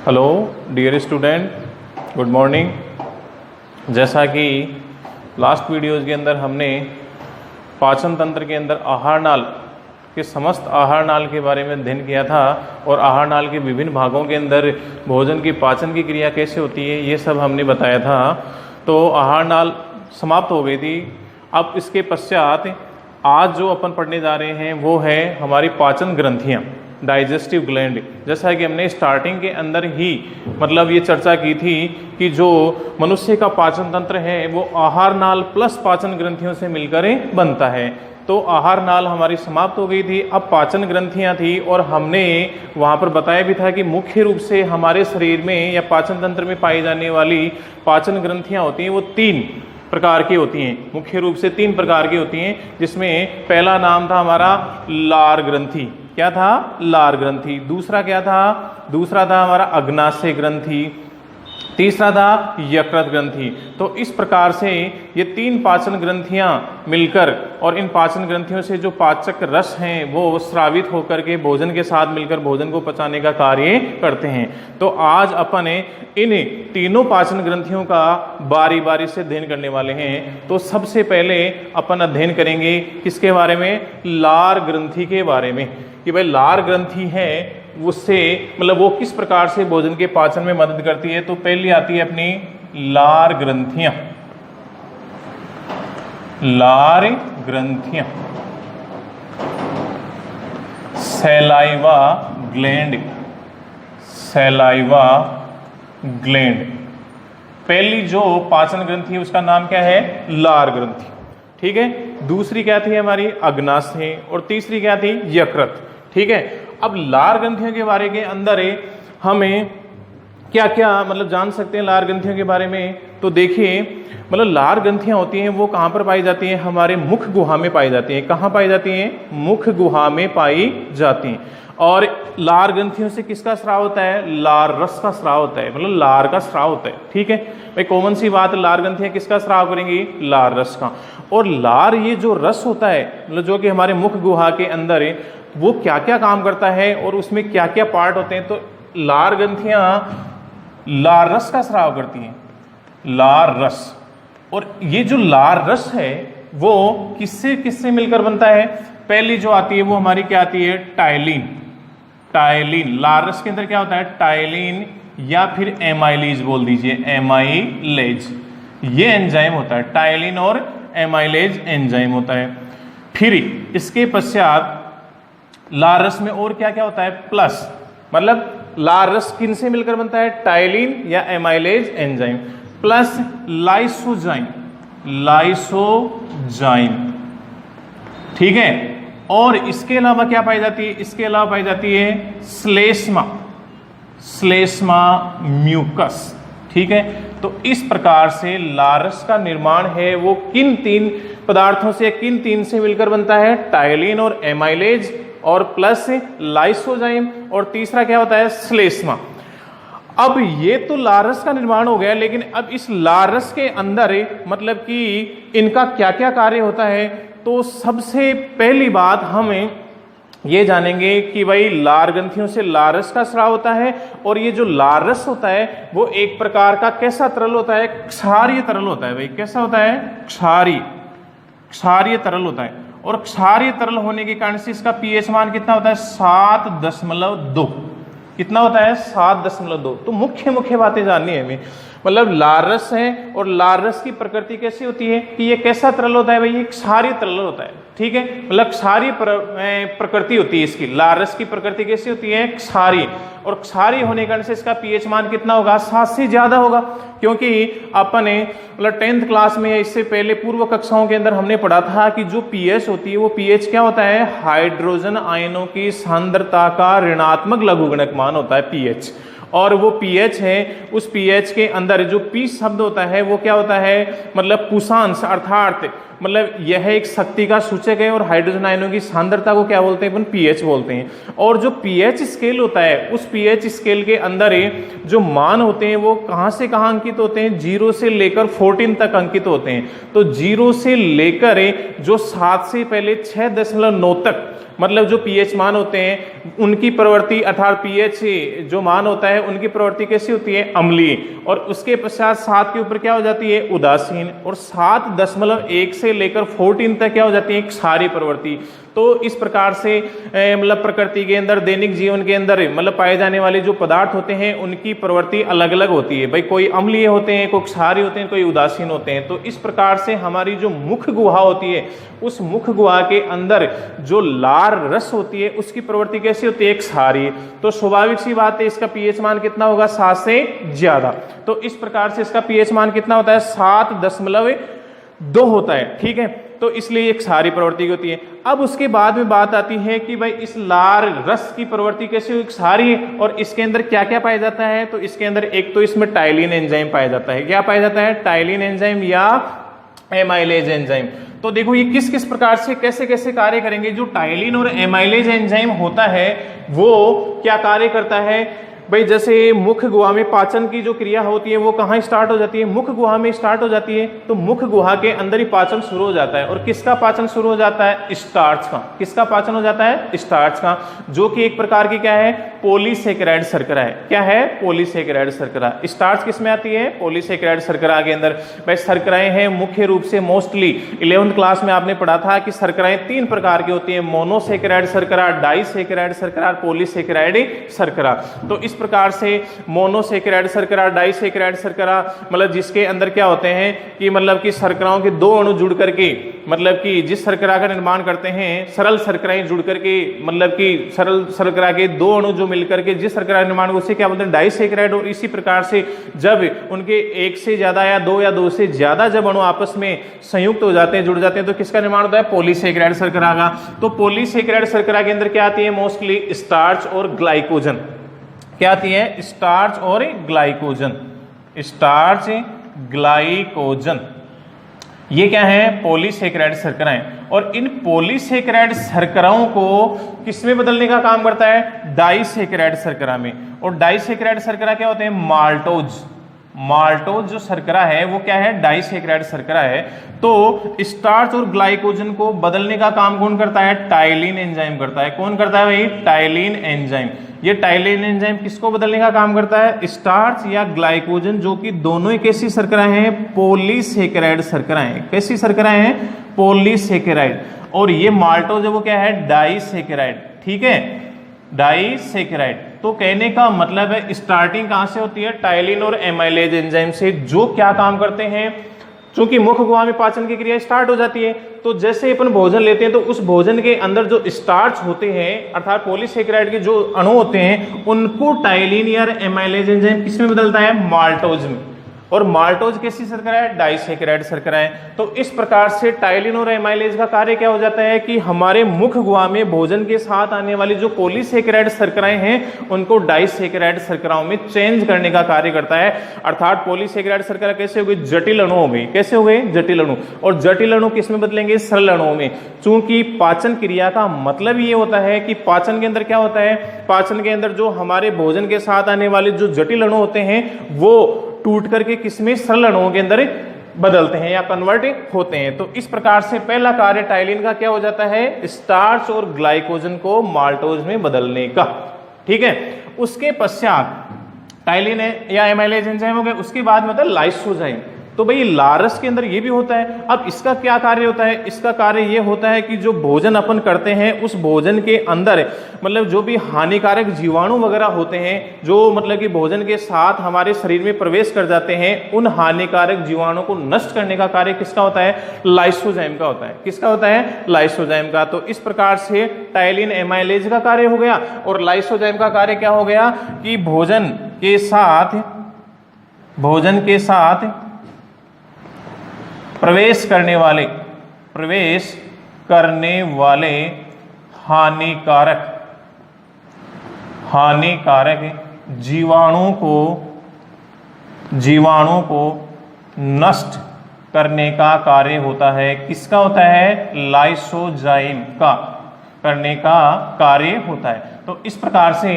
Hello dear student, good morning. जैसा कि last videos के अंदर हमने पाचन तंत्र के अंदर आहार नाल के समस्त आहार नाल के बारे में अध्ययन किया था और आहार नाल के विभिन्न भागों के अंदर भोजन की पाचन की क्रिया कैसे होती है ये सब हमने बताया था। तो आहार नाल समाप्त हो गई थी। अब इसके पश्चात आज जो अपन पढ़ने जा रहे हैं वो है हमारी पाचन ग्रंथियाँ, डाइजेस्टिव ग्लैंड। जैसा कि हमने स्टार्टिंग के अंदर ही मतलब ये चर्चा की थी कि जो मनुष्य का पाचन तंत्र है वो आहार नाल प्लस पाचन ग्रंथियों से मिलकर बनता है। तो आहार नाल हमारी समाप्त हो गई थी, अब पाचन ग्रंथियां थी और हमने वहाँ पर बताया भी था कि मुख्य रूप से हमारे शरीर में या पाचन तंत्र में पाई जाने वाली पाचन ग्रंथियां होती हैं वो 3 प्रकार की होती हैं, मुख्य रूप से 3 प्रकार की होती हैं, जिसमें पहला नाम था हमारा लार ग्रंथि। क्या था? लार ग्रंथि। दूसरा क्या था? दूसरा था हमारा अग्नाशय ग्रंथि। तीसरा था यकृत ग्रंथि। तो इस प्रकार से ये 3 पाचन ग्रंथियां मिलकर और इन पाचन ग्रंथियों से जो पाचक रस हैं वो स्रावित होकर के भोजन के साथ मिलकर भोजन को पचाने का कार्य करते हैं। तो आज अपन इन तीनों पाचन ग्रंथियों का बारी बारी से अध्ययन करने वाले हैं। तो सबसे पहले अपन अध्ययन करेंगे किसके बारे में? लार ग्रंथि के बारे में, कि भाई लार ग्रंथि है उससे मतलब वो किस प्रकार से भोजन के पाचन में मदद करती है। तो पहली आती है अपनी लार ग्रंथियां। लार ग्रंथियां, सैलाइवा ग्लैंड, सैलाइवा ग्लैंड। पहली जो पाचन ग्रंथि है उसका नाम क्या है? लार ग्रंथि। ठीक है। दूसरी क्या थी हमारी? अग्नाशय। और तीसरी क्या थी? यकृत। ठीक है। अब लार ग्रंथियों के बारे के अंदर हमें क्या क्या मतलब जान सकते हैं लार ग्रंथियों के बारे में। तो देखिए मतलब लार ग्रंथियां होती हैं वो कहाँ पर पाई जाती हैं? हमारे मुख गुहा में पाई जाती हैं। कहाँ पाई जाती हैं? मुख गुहा में पाई जाती हैं। और लार ग्रंथियों से किसका स्राव होता है? लार रस का स्राव होता है, मतलब लार का स्राव होता है। ठीक है भाई, कॉमन सी बात, लार ग्रंथियां किसका स्राव करेंगी? लार रस का। और लार ये जो रस होता है मतलब जो कि हमारे मुख गुहा के अंदर है वो क्या क्या काम करता है और उसमें क्या क्या पार्ट होते हैं। तो लार ग्रंथियां लार रस का स्राव करती हैं, लार रस। और ये जो लार रस है वो किससे किससे मिलकर बनता है? पहली जो आती है वो हमारी क्या आती है? टाइलिन। टाइलिन, लार रस के अंदर क्या होता है? टाइलिन या फिर एमाइलेज बोल दीजिए, एमाइलेज ये एंजाइम होता है। टाइलिन और एमाइलेज एंजाइम होता है। फिर इसके पश्चात लार रस में और क्या क्या होता है? प्लस, मतलब लार रस किन से मिलकर बनता है? टाइलिन या amylase enzyme plus lysozyme, lysozyme. ठीक है। और इसके अलावा क्या पाई जाती है? इसके अलावा पाई जाती है श्लेष्मा, श्लेष्मा म्यूकस। ठीक है। तो इस प्रकार से लार रस का निर्माण है वो किन 3 पदार्थों से, किन 3 से मिलकर बनता है? टाइलिन और एमाइलेज और प्लस लाइसोजाइम और तीसरा क्या होता है? श्लेष्मा। अब ये तो लार रस का निर्माण हो गया, लेकिन अब इस लार रस के अंदर मतलब कि इनका क्या क्या कार्य होता है। तो सबसे पहली बात हमें ये जानेंगे कि भाई लार ग्रंथियों से लार रस का स्राव होता है और ये जो लार रस होता है वो एक प्रकार का कैसा तरल होता है? क्षारीय तरल होता है। भाई कैसा होता है? क्षारीय, क्षारीय तरल होता है। और क्षारीय तरल होने के कारण से इसका पीएच मान कितना होता है? 7.2। कितना होता है? 7.2। तो मुख्य मुख्य बातें जाननी है हमें। मतलब लार रस है और लार रस की प्रकृति कैसी होती है कि ये कैसा तरल होता है? भाई ये क्षारीय तरल होता है। ठीक है। मतलब क्षारीय प्रकृति होती है इसकी। लार रस की प्रकृति कैसी होती है? क्षारीय। और क्षारीय होने के कारण से इसका पीएच मान कितना होगा? 7 से ज्यादा होगा। क्योंकि अपन मतलब 10th क्लास में इससे पहले पूर्व कक्षाओं के अंदर हमने पढ़ा था कि जो पीएच होती है वो पीएच क्या होता है? हाइड्रोजन आयनों की सांद्रता का ऋणात्मक लघुगणक मान होता है पीएच। और वो पीएच है, उस पीएच के अंदर जो पी शब्द होता है वो क्या होता है? मतलब पुषांश, अर्थात मतलब यह एक शक्ति का सूचक है और हाइड्रोजन आयनों की सांद्रता को क्या बोलते हैं अपन, पीएच बोलते हैं। और जो पीएच स्केल होता है उस पीएच स्केल के अंदर जो मान होते हैं वो कहां से कहां अंकित होते हैं, 0 से लेकर 14 तक अंकित होते हैं। तो 0 से लेकर जो 7 से पहले 6.9 तक मतलब जो पीएच मान होते हैं उनकी प्रवृत्ति अर्थात पीएच जो मान होता है उनकी प्रवृत्ति कैसी होती है, अम्लीय। और उसके पश्चात 7 के ऊपर क्या हो जाती है, उदासीन। और 7.1 से लेकर 14 तक क्या हो जाती है, क्षारीय प्रवृत्ति। तो इस प्रकार से मतलब प्रकृति के अंदर दैनिक जीवन के अंदर मतलब पाए जाने वाले जो पदार्थ होते हैं उनकी प्रवृत्ति अलग अलग होती है। भाई कोई अम्लीय होते हैं, कोई क्षारीय होते हैं, कोई उदासीन होते हैं। तो इस प्रकार से हमारी जो मुख्य गुहा होती है उस मुख्य गुहा के अंदर जो लार रस होती है उसकी प्रवृत्ति कैसी होती है, क्षारीय। तो स्वाभाविक सी बात है इसका पीएच मान कितना होगा, 7 से ज्यादा। तो इस प्रकार से इसका पीएच मान कितना होता है, 7.2 होता है। ठीक है, तो इसलिए एक क्षारीय प्रवृत्ति होती है। अब उसके बाद में बात आती है कि भाई इस लार रस की प्रवृत्ति कैसे हुई, क्षारीय। और इसके अंदर क्या क्या पाया जाता है, तो इसके अंदर एक तो इसमें टाइलिन एंजाइम पाया जाता है। क्या पाया जाता है, टाइलिन एंजाइम या एमाइलेज एंजाइम। तो देखो ये किस किस प्रकार से कैसे कैसे कार्य करेंगे। जो टाइलिन और एमाइलेज एंजाइम होता है वो क्या कार्य करता है, भाई जैसे मुख्य गुहा में पाचन की जो क्रिया होती है वो कहाँ स्टार्ट हो जाती है, मुख्य गुहा में स्टार्ट हो जाती है। तो मुख्य गुहा के अंदर ही पाचन शुरू हो जाता है। और किसका पाचन शुरू हो जाता है, स्टार्च का। किसका पाचन हो जाता है, स्टार्च का, जो कि एक प्रकार की क्या है, पॉलीसेकेराइड शर्करा है। क्या है, पॉलीसेकेराइड शर्करा। स्टार्च किस में आती है, पॉलीसेकेराइड शर्करा के अंदर। भाई शर्कराएं हैं मुख्य रूप से मोस्टली 11th क्लास में आपने पढ़ा था कि शर्कराएं 3 प्रकार की होती है, मोनोसेकेराइड शर्करा, डाइसेकेराइड शर्करा, पॉलीसेकेराइड शर्करा। तो इस प्रकार से मोनोसेकेराइड शर्करा, डाइसेकेराइड शर्करा मतलब जिसके अंदर क्या होते हैं कि मतलब कि शर्कराओं के 2 अणु जुड़ करके मतलब कि जिस शर्करा का निर्माण करते हैं, सरल शर्कराएं जुड़ करके मतलब कि सरल शर्करा के 2 अणु जो मिलकर के जिस शर्करा निर्माण उसे क्या बोलते हैं, डाइसेकेराइड। और इसी प्रकार से जब उनके 1 से ज्यादा या 2 या 2 से ज्यादा जब अणु आपस में संयुक्त हो जाते हैं, जुड़ जाते हैं, तो किसका निर्माण होता है, पॉलीसेकेराइड शर्करा का। तो पॉलीसेकेराइड शर्करा के अंदर क्या आती है, मोस्टली स्टार्च और ग्लाइकोजन। क्या आती है, स्टार्च और ग्लाइकोजन। स्टार्च ग्लाइकोजन ये क्या है, पॉलीसेकेराइड शर्कराएं। और इन पॉलीसेकेराइड शर्कराओं को किसमें बदलने का काम करता है, डाइसेकेराइड शर्करा में। और डाइसेकेराइड शर्करा क्या होते हैं, माल्टोज। माल्टोज जो शर्करा है वो क्या है, डाइसेकेराइड शर्करा है। तो स्टार्च और ग्लाइकोजन को बदलने का काम कौन करता है, टाइलिन एंजाइम करता है। कौन करता है भाई, टाइलिन एंजाइम। ये टाइलिन एंजाइम किसको बदलने का काम करता है, स्टार्च या ग्लाइकोजन, जो कि दोनों ही कैसी शर्कराएं हैं, पॉलीसेकेराइड शर्कराएं। कैसी शर्कराएं हैं, पॉलीसेकेराइड। और ये माल्टोज वो क्या है, डाइसेकेराइड। ठीक है, डाइसेकेराइड। तो कहने का मतलब है स्टार्टिंग कहां से होती है, टाइलिन और एमाइलेज एंजाइम से, जो क्या काम करते हैं, चूंकि मुख्य गुहा में पाचन की क्रिया स्टार्ट हो जाती है। तो जैसे अपन भोजन लेते हैं तो उस भोजन के अंदर जो स्टार्च होते हैं अर्थात पॉलीसेकेराइड के जो अणु होते हैं उनको टाइलिन या एमाइलेज एंजाइम किसमें बदलता है, माल्टोज में। और माल्टोज कैसी शर्करा है, डाइसेकेराइड शर्करा है। तो इस प्रकार से टाइलिन और एमाइलेज का कार्य क्या हो जाता है कि हमारे मुख्य गुहा में भोजन के साथ आने वाली जो पॉलीसेकेराइड शर्कराएं हैं उनको डाइसेकेराइड शर्कराओं में चेंज करने का कार्य करता है। अर्थात पॉलीसेकेराइड शर्करा कैसे हो गई, जटिल अणु हो गई। कैसे हो गए, जटिल अणु। और जटिल अणु किस में बदलेंगे, सरल अणुओं में। चूंकि पाचन क्रिया का मतलब ये होता है कि पाचन के अंदर क्या होता है, पाचन के अंदर जो हमारे भोजन के साथ आने वाले जो जटिल अणु होते हैं वो टूट करके किसमें, सरल अणुओं के अंदर बदलते हैं या कन्वर्ट होते हैं। तो इस प्रकार से पहला कार्य टाइलिन का क्या हो जाता है, स्टार्च और ग्लाइकोजन को माल्टोज में बदलने का। ठीक है, उसके पश्चात टाइलिन या एमाइलेज एंजाइम हो गए। उसके बाद में होता है लाइसोजाइम। तो भाई लारस के अंदर ये भी होता है। अब इसका क्या कार्य होता है, इसका कार्य ये होता है कि जो भोजन अपन करते हैं उस भोजन के अंदर मतलब जो भी हानिकारक जीवाणु वगैरह होते हैं जो मतलब कि भोजन के साथ हमारे शरीर में प्रवेश कर जाते हैं, उन हानिकारक जीवाणु को नष्ट करने का कार्य किसका होता है, लाइसोजाइम का होता है। किसका होता है, लाइसोजाइम का। तो इस प्रकार से टाइलिन एमाइलेज का कार्य हो गया और लाइसोजाइम का कार्य क्या हो गया कि भोजन के साथ प्रवेश करने वाले हानिकारक जीवाणु को नष्ट करने का कार्य होता है। किसका होता है? लाइसोजाइम का करने का कार्य होता है। तो इस प्रकार से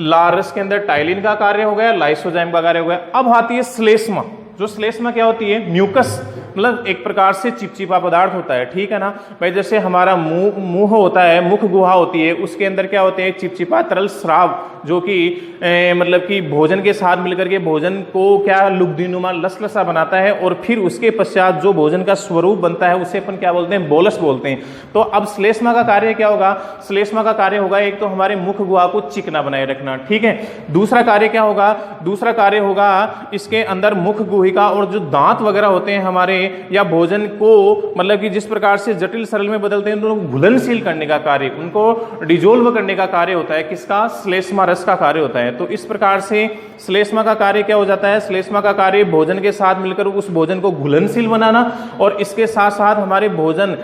लार रस के अंदर टाइलिन का कार्य हो गया, लाइसोजाइम का कार्य हो गया। अब आती है श्लेष्मा। जो श्लेष्मा क्या होती है? म्यूकस, मतलब एक प्रकार से चिपचिपा पदार्थ होता है, ठीक है ना भाई। जैसे हमारा मुंह होता है, मुख गुहा होती है, उसके अंदर क्या होते हैं? चिपचिपा तरल स्राव, जो कि मतलब कि भोजन के साथ मिलकर के भोजन को क्या लुब्धिनुमा लसलसा बनाता है, और फिर उसके पश्चात जो भोजन का स्वरूप बनता है उसे अपन क्या बोलते हैं? बोलस बोलते हैं। तो अब श्लेष्मा का कार्य क्या होगा? श्लेष्मा का कार्य होगा एक तो हमारे मुख गुहा को चिकना बनाए रखना, ठीक है। दूसरा कार्य क्या होगा? दूसरा कार्य होगा इसके अंदर मुख गुहिका और जो दांत वगैरह होते हैं हमारे, या भोजन को मतलब कि जिस प्रकार से जटिल सरल में बदलते हैं, उनको घुलनशील करने का कार्य, उनको डिजोल्व करने का कार्य होता है। किसका? श्लेष्मा रस का कार्य होता है। तो इस प्रकार से श्लेष्मा का कार्य क्या हो जाता है? श्लेष्मा का कार्य भोजन के साथ मिलकर उस भोजन को घुलनशील बनाना, और इसके साथ साथ हमारे भोजन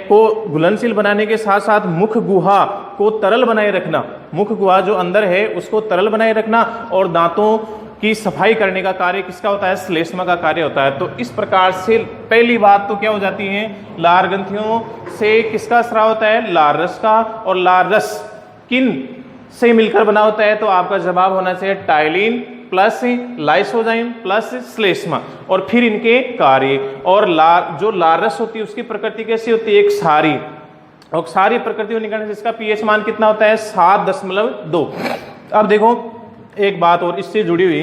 को घुलनशील बनाने के साथ साथ मुख गुहा को तरल बनाए रखना, मुख गुहा जो अंदर है उसको तरल बनाए रखना, और दांतों की सफाई करने का कार्य किसका होता है? श्लेष्मा का कार्य होता है। तो इस प्रकार से पहली बात तो क्या हो जाती है? लार ग्रंथियों से किसका स्राव होता है? लार रस का। और लार रस किन से मिलकर बना होता है? तो आपका जवाब होना चाहिए टाइलिन प्लस लाइसोजाइम प्लस श्लेष्मा, और फिर इनके कार्य। और जो लार रस होती है उसकी प्रकृति कैसी होती है? एक क्षारी, और क्षारी प्रकृति होने के कारण इसका पीएच मान कितना होता है? 7.2। अब देखो एक बात और इससे जुड़ी हुई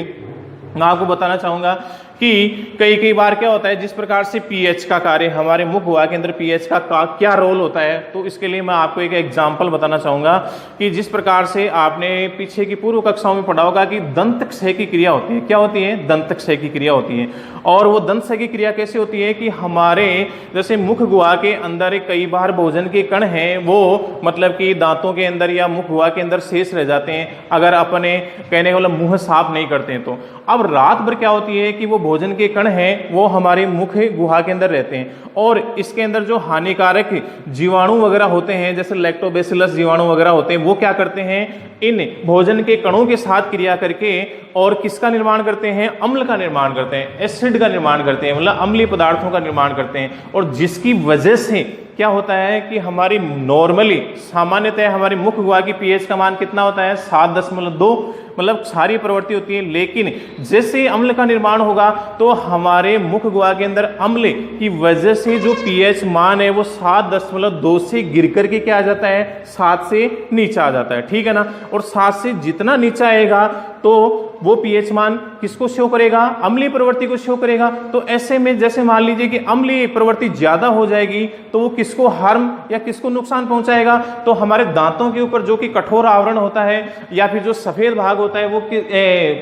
मैं आपको बताना चाहूंगा कि कई बार क्या होता है, जिस प्रकार से पीएच का कार्य, हमारे मुख गुहा के अंदर पीएच का क्या रोल होता है, तो इसके लिए मैं आपको एक एग्जांपल बताना चाहूंगा कि जिस प्रकार से आपने पीछे की पूर्व कक्षाओं में पढ़ा होगा कि दंत क्षय की क्रिया होती है। क्या होती है? दंत क्षय की क्रिया होती है। और वो दंत क्षय की क्रिया कैसे होती है कि हमारे जैसे मुख गुहा के अंदर कई बार भोजन के कण हैं, वो मतलब कि दांतों के अंदर या मुख गुहा के अंदर शेष रह जाते हैं, अगर अपने कहने का मतलब मुंह साफ नहीं करते हैं। तो अब रात भर क्या होती है कि वो भोजन के कण हैं वो हमारे मुख गुहा के अंदर रहते हैं, और इसके अंदर जो हानिकारक जीवाणु वगैरह होते हैं, जैसे लैक्टोबैसिलस जीवाणु वगैरह होते हैं, वो क्या करते हैं? इन भोजन के कणों के साथ क्रिया करके और किसका निर्माण करते हैं? अम्ल का निर्माण करते हैं, एसिड का निर्माण करते हैं, मतलब अम्लीय पदार्थों का निर्माण करते हैं। और जिसकी वजह से क्या होता है कि हमारी नॉर्मली सामान्यतः हमारी मुख गुहा की पीएच का मान कितना होता है? 7.2, मतलब क्षारीय प्रवृत्ति होती है। लेकिन जैसे अम्ल का निर्माण होगा तो हमारे मुख गुहा के अंदर अम्ल की वजह से जो पीएच मान है वो 7.2 से गिर करके क्या आ जाता है? 7 से नीचे आ जाता है, ठीक है ना। और 7 से जितना नीचे आएगा तो वो पीएच मान किसको शो करेगा? अम्लीय प्रवृत्ति को शो करेगा। तो ऐसे में जैसे मान लीजिए कि अम्लीय प्रवृत्ति ज्यादा हो जाएगी तो वो किसको हार्म या किसको नुकसान पहुंचाएगा? तो हमारे दांतों के ऊपर जो कि कठोर आवरण होता है या फिर जो सफेद भाग होता है वो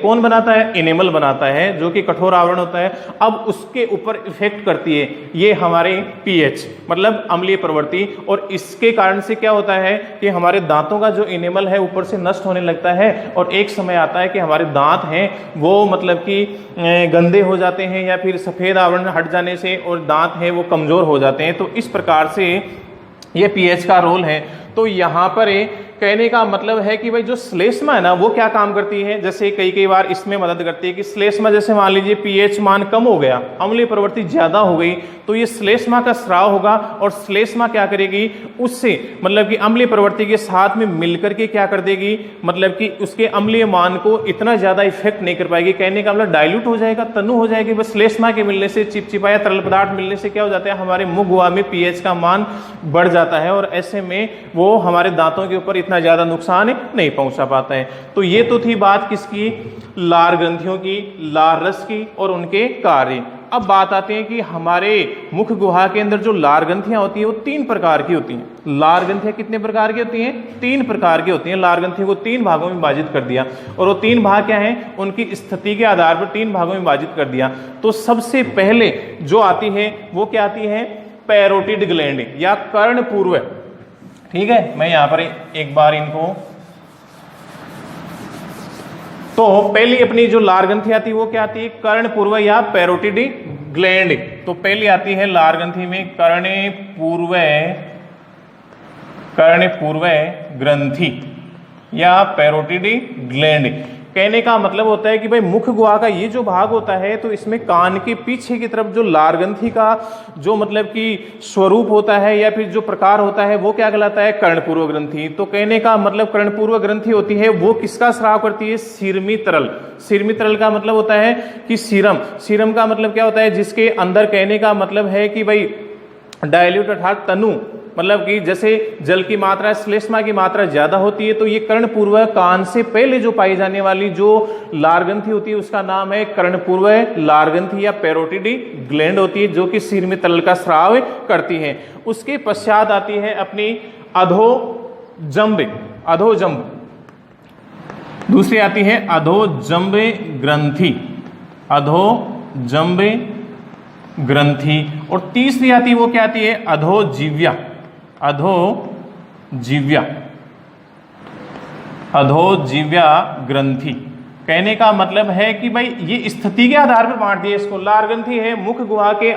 कौन बनाता है? इनेमल बनाता है, जो कि कठोर आवरण होता है। अब उसके ऊपर इफेक्ट करती है ये हमारे पीएच, मतलब अम्लीय प्रवृत्ति। और इसके कारण से क्या होता है कि हमारे दांतों का जो इनेमल है ऊपर से नष्ट होने लगता है, और एक समय आता है कि हमारे दांत हैं वो मतलब कि गंदे हो जाते हैं, या फिर सफेद आवरण हट जाने से और दांत हैं वो कमजोर हो जाते हैं। तो इस प्रकार से ये पीएच का रोल है। तो यहाँ पर कहने का मतलब है कि भाई जो श्लेष्मा है ना वो क्या काम करती है? जैसे कई बार इसमें मदद करती है कि श्लेष्मा, जैसे मान लीजिए पीएच मान कम हो गया, अम्लीय प्रवृत्ति ज्यादा हो गई, तो ये श्लेष्मा का स्राव होगा, और श्लेष्मा क्या करेगी? उससे मतलब कि अम्लीय प्रवृत्ति के साथ में मिलकर के क्या कर देगी? मतलब कि उसके अम्लीय मान को इतना ज्यादा इफेक्ट नहीं कर पाएगी। कहने का मतलब डाइल्यूट हो जाएगा, तनु हो जाएगी। बस श्लेष्मा के मिलने से, चिपचिपा या तरल पदार्थ मिलने से क्या हो जाता है? हमारे मुख गुहा में पीएच का मान बढ़ जाता है, और ऐसे में वो हमारे दांतों के ऊपर इतना ज्यादा नुकसान नहीं पहुंचा पाता है। तो ये तो थी बात किसकी? लार ग्रंथियों की, लार रस की और उनके कार्य। अब बात आती है कि हमारे मुख गुहा के अंदर जो लार ग्रंथियां होती है वो 3 प्रकार की होती हैं। लार ग्रंथियां कितने प्रकार की होती हैं? 3 प्रकार की होती हैं। लार ग्रंथियों को 3 भागों में विभाजित कर दिया, और वो 3 भाग क्या हैं? उनकी स्थिति के आधार पर 3 भागों में विभाजित कर दिया। तो सबसे पहले जो आती है वो क्या आती है? पैरोटिड ग्लैंड या कर्णपूर्व। ठीक है, मैं यहां पर एक बार इनको, तो पहली अपनी जो लार ग्रंथि आती है वो क्या आती है? कर्णपूर्व या पैरोटिड ग्लैंड। तो पहली आती है लार ग्रंथि में कर्णपूर्व ग्रंथि या पैरोटिड ग्लैंड। कहने का मतलब होता है कि भाई मुख गुहा का ये जो भाग होता है तो इसमें कान के पीछे की तरफ जो लार ग्रंथि का जो मतलब कि स्वरूप होता है या फिर जो प्रकार होता है वो क्या कहलाता है, कर्णपूर्व ग्रंथि। तो कहने का मतलब कर्णपूर्व ग्रंथि होती है वो किसका स्राव करती है, सीरमी तरल। सीरमी तरल का मतलब होता है कि सीरम, सीरम का मतलब क्या होता है, जिसके अंदर कहने का मतलब है कि भाई डायल्यूट अर्थात तनु, मतलब कि जैसे जल की मात्रा, श्लेष्मा की मात्रा ज्यादा होती है तो ये कर्णपूर्व कान से पहले जो पाई जाने वाली जो लार ग्रंथि होती है उसका नाम है कर्णपूर्व लार ग्रंथि या पैरोटिडी ग्लैंड होती है जो कि सीरमी तरल का स्राव करती है। उसके पश्चात आती है अपनी अधोजंब, अधोजंब। दूसरी आती है अधोजंब ग्रंथि, अधोजंब ग्रंथि। और तीसरी आती है वो क्या आती है, अधोजीव्या, अधोजीव्या, अधोजीव्या ग्रंथि। कहने का मतलब है कि भाई ये स्थिति के आधार पर बांट दिया इसको। लार ग्रंथि है मुख गुहा के